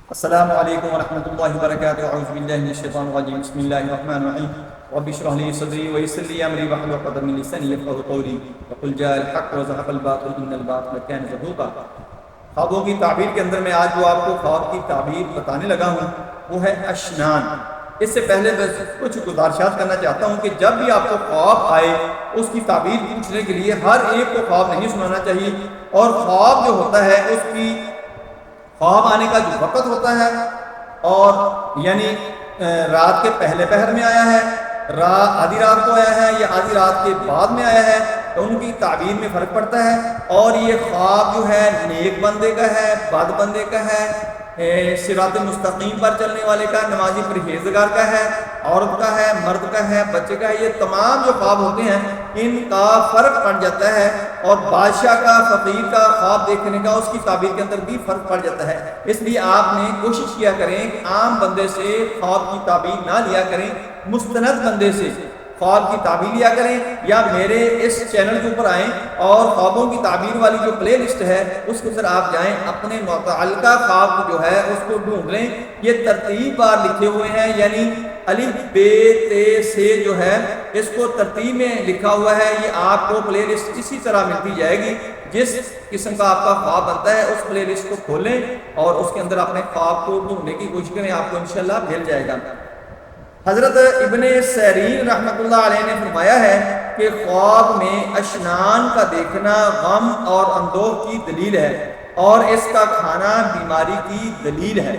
السلام علیکم ورحمۃ اللہ وبرکاتہ اعوذ باللہ من الشیطان الرجیم بسم اللہ الرحمن الرحیم رب اشرح لي صدری ويسر لي امری واحلل عقدۃ من لسانی یفقهوا قولی وقل جاء الحق وزهق الباطل ان الباطل كان زهوقا۔ خوابوں کی تعبیر کے اندر میں آج جو آپ کو خواب کی تعبیر بتانے لگا ہوں وہ ہے اشنان۔ اس سے پہلے میں کچھ گزارشات کرنا چاہتا ہوں کہ جب بھی آپ کو خواب آئے اس کی تعبیر پوچھنے کے لیے ہر ایک کو خواب نہیں سنانا چاہیے، اور خواب جو ہوتا ہے اس کی خواب آنے کا جو وقت ہوتا ہے اور یعنی رات کے پہلے پہر میں آیا ہے، آدھی رات کو آیا ہے یا آدھی رات کے بعد میں آیا ہے، تو ان کی تعبیر میں فرق پڑتا ہے۔ اور یہ خواب جو ہے نیک بندے کا ہے، بد بندے کا ہے، صراط مستقیم پر چلنے والے کا، نمازی پرہیزگار کا ہے، عورت کا ہے، مرد کا ہے، بچے کا ہے، یہ تمام جو خواب ہوتے ہیں ان کا فرق پڑ جاتا ہے۔ اور بادشاہ کا، فقیر کا خواب دیکھنے کا اس کی تعبیر کے اندر بھی فرق پڑ جاتا ہے۔ اس لیے آپ نے کوشش کیا کریں کہ عام بندے سے خواب کی تعبیر نہ لیا کریں، مستند بندے سے خواب کی تعبیر لیا کریں، یا میرے اس چینل کے اوپر آئیں اور خوابوں کی تعبیر والی جو پلے لسٹ ہے اس کے اندر آپ جائیں، اپنے متعلقہ خواب جو ہے اس کو ڈھونڈ لیں۔ یہ ترتیب بار لکھے ہوئے ہیں، یعنی الف بے تے سے جو ہے اس کو ترتیب میں لکھا ہوا ہے۔ یہ آپ کو پلے لسٹ اسی طرح ملتی جائے گی، جس قسم کا آپ کا خواب بنتا ہے اس پلے لسٹ کو کھولیں اور اس کے اندر اپنے خواب کو ڈھونڈنے کی کوشش کریں، آپ کو انشاءاللہ مل جائے گا۔ حضرت ابن سیرین رحمۃ اللہ علیہ نے فرمایا ہے کہ خواب میں اشنان کا دیکھنا غم اور اندوہ کی دلیل ہے، اور اس کا کھانا بیماری کی دلیل ہے۔